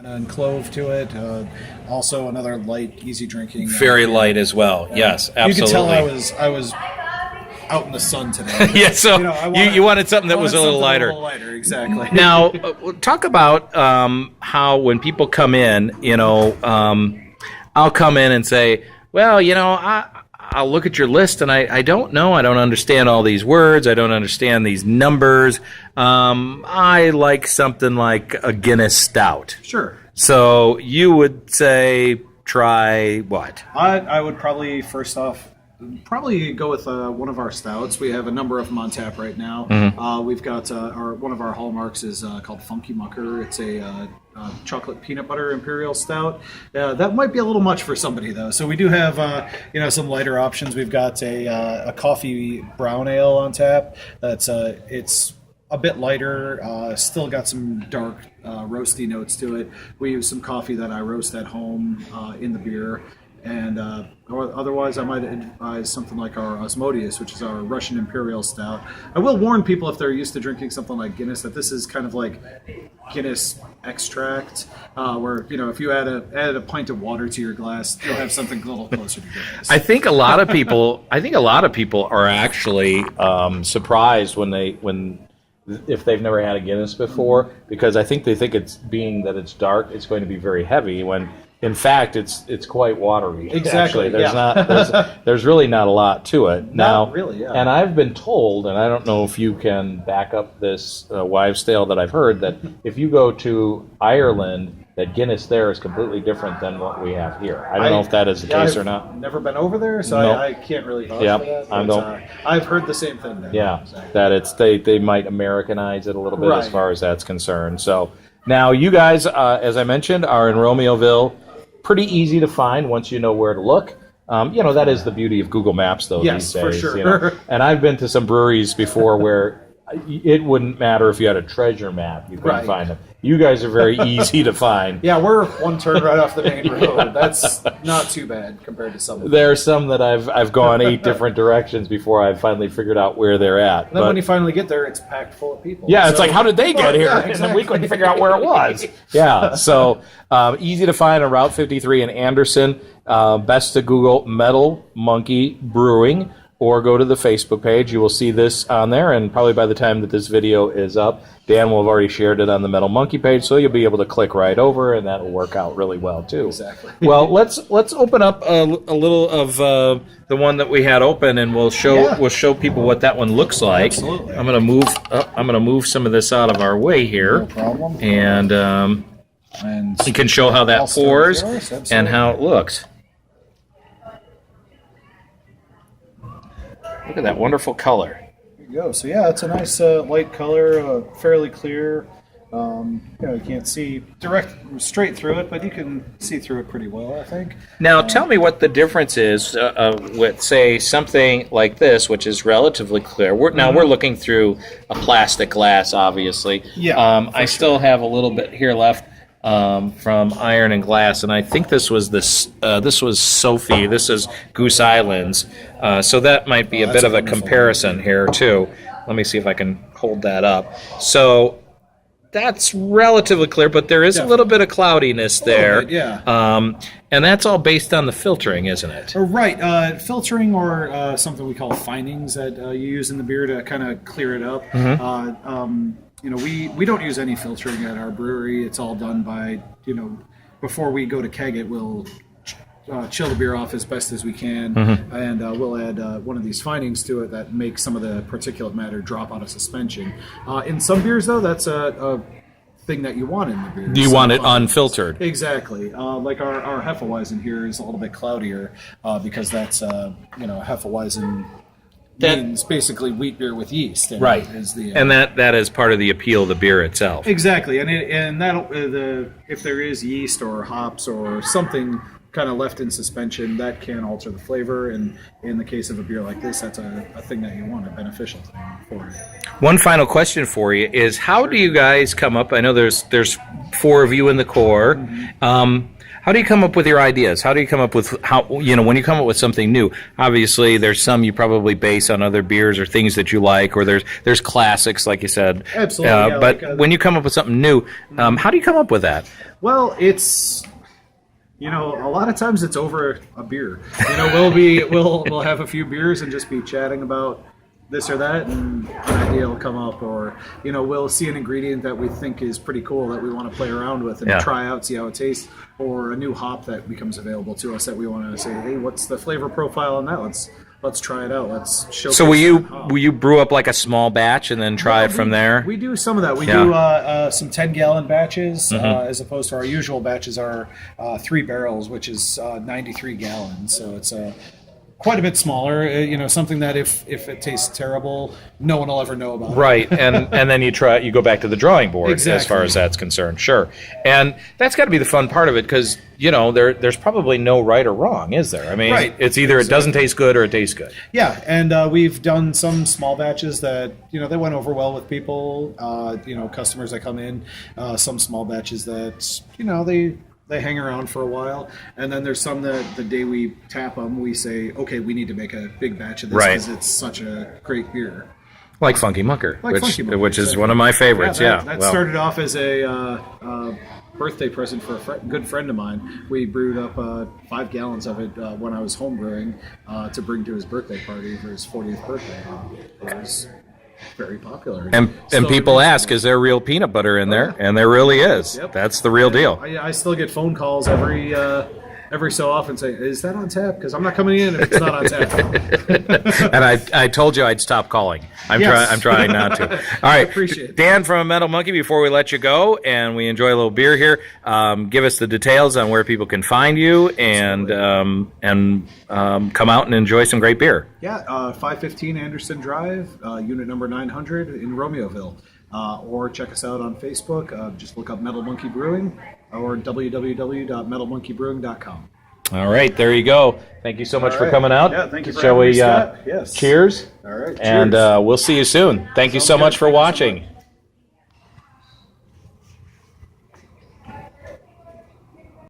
and clove to it. Also, another light, easy drinking. Very light as well. Yes, absolutely. You could tell I was out in the sun today. Yeah, so you wanted something that was a little lighter. Exactly. Now, talk about how when people come in, I'll come in and say, well, I'll look at your list and I don't know. I don't understand all these words. I don't understand these numbers. I like something like a Guinness Stout. Sure. So you would say try what? I would probably, first off, go with one of our stouts. We have a number of them on tap right now. Mm-hmm. We've got one of our hallmarks is called Funky Mucker. It's a chocolate peanut butter imperial stout. That might be a little much for somebody though. So we do have some lighter options. We've got a coffee brown ale on tap. That's it's a bit lighter. Still got some dark roasty notes to it. We use some coffee that I roast at home in the beer. And otherwise, I might advise something like our Osmodeus, which is our Russian Imperial Stout. I will warn people if they're used to drinking something like Guinness that this is kind of like Guinness extract, where if you added a pint of water to your glass, you'll have something a little closer to Guinness. I think a lot of people are actually surprised if they've never had a Guinness before, because I think they think it's being that it's dark, it's going to be very heavy when. In fact, it's quite watery. Exactly. Actually, there's really not a lot to it. Not really, yeah. And I've been told, and I don't know if you can back up this wives' tale that I've heard, that if you go to Ireland, that Guinness there is completely different than what we have here. I don't know if that is the case or not. Never been over there, so Nope. I can't really vouch for that. I've heard the same thing there. Yeah, that they might Americanize it a little bit as far as that's concerned. So now you guys, as I mentioned, are in Romeoville. Pretty easy to find once you know where to look. That is the beauty of Google Maps, though, these days. Yes, for sure. And I've been to some breweries before where it wouldn't matter if you had a treasure map. You couldn't find them. You guys are very easy to find. Yeah, we're one turn right off the main road. That's not too bad compared to some of them. There are some that I've gone 8 different directions before I've finally figured out where they're at. And then when you finally get there, it's packed full of people. Yeah, it's like, how did they get here? Yeah, exactly. And then we couldn't figure out where it was. Yeah, so easy to find on Route 53 in Anderson. Best to Google Metal Monkey Brewing or go to the Facebook page. You will see this on there, and probably by the time that this video is up, Dan will have already shared it on the Metal Monkey page, so you'll be able to click right over, and that will work out really well too. Exactly. Well, let's open up a little of the one that we had open, and we'll show people what that one looks like. Absolutely. I'm gonna move some of this out of our way here. No problem. And you can show how that pours and how it looks. Look at that wonderful color. There you go. So yeah, it's a nice light color, fairly clear. You can't see straight through it, but you can see through it pretty well, I think. Now, tell me what the difference is with, say, something like this, which is relatively clear. We're looking through a plastic glass, obviously. Yeah. I still have a little bit here left from Iron and Glass, and I think this was Sophie. This is Goose Islands. So that might be a bit of a comparison here, too. Let me see if I can hold that up. So that's relatively clear, but there is a little bit of cloudiness there. And that's all based on the filtering, isn't it? Right. Filtering or something we call finings that you use in the beer to kind of clear it up. We don't use any filtering at our brewery. It's all done by, before we go to keg it, we'll chill the beer off as best as we can, and we'll add one of these finings to it that makes some of the particulate matter drop out of suspension. In some beers, though, that's a thing that you want in the beer. You want it unfiltered. Exactly. Like our Hefeweizen here is a little bit cloudier because that's, Hefeweizen means basically wheat beer with yeast. And right. And that is part of the appeal of the beer itself. Exactly. And that'll if there is yeast or hops or something kind of left in suspension, that can alter the flavor, and in the case of a beer like this, that's a thing that you want, a beneficial thing for it. One final question for you is, how do you guys come up? I know there's 4 of you in the core. How do you come up with your ideas? How do you come up with when you come up with something new? Obviously, there's some you probably base on other beers or things that you like, or there's classics, like you said. Absolutely. Yeah, but when you come up with something new, how do you come up with that? Well, it's a lot of times it's over a beer. We'll have a few beers and just be chatting about this or that, and an idea will come up, or we'll see an ingredient that we think is pretty cool that we want to play around with and try out, see how it tastes, or a new hop that becomes available to us that we want to say, hey, what's the flavor profile on that? Let's try it out. Let's showcase. So will you brew up like a small batch and then try it from there? We do some of that. We do some 10-gallon batches, as opposed to our usual batches are 3 barrels, which is 93 gallons. So it's quite a bit smaller, something that if it tastes terrible, no one will ever know about. Right, and then you go back to the drawing board as far as that's concerned. Sure, and that's got to be the fun part of it, because there's probably no right or wrong, is there? I mean, it's either it doesn't taste good or it tastes good. Yeah, and we've done some small batches that they went over well with people, customers that come in. Some small batches that they hang around for a while, and then there's some that the day we tap them, we say, okay, we need to make a big batch of this because it's such a great beer. Like Funky Mucker, which is one of my favorites. That started off as a birthday present for a good friend of mine. We brewed up 5 gallons of it when I was home brewing to bring to his birthday party for his 40th birthday. It was very popular. And people ask, is there real peanut butter in there? And there really is. Yep. That's the real deal. I still get phone calls every so often saying, is that on tap? Because I'm not coming in if it's not on tap. And I told you I'd stop calling. I'm trying not to. All right. Appreciate it. Dan from Metal Monkey, before we let you go and we enjoy a little beer here, give us the details on where people can find you and come out and enjoy some great beer. Yeah, 515 Anderson Drive, unit number 900 in Romeoville. Or check us out on Facebook. Just look up Metal Monkey Brewing or www.metalmonkeybrewing.com. All right, there you go. Thank you so much for coming out. Yeah, thank you for Shall having we, me, Scott. Yes. Cheers. All right, cheers. And we'll see you soon. Thank you so much for watching.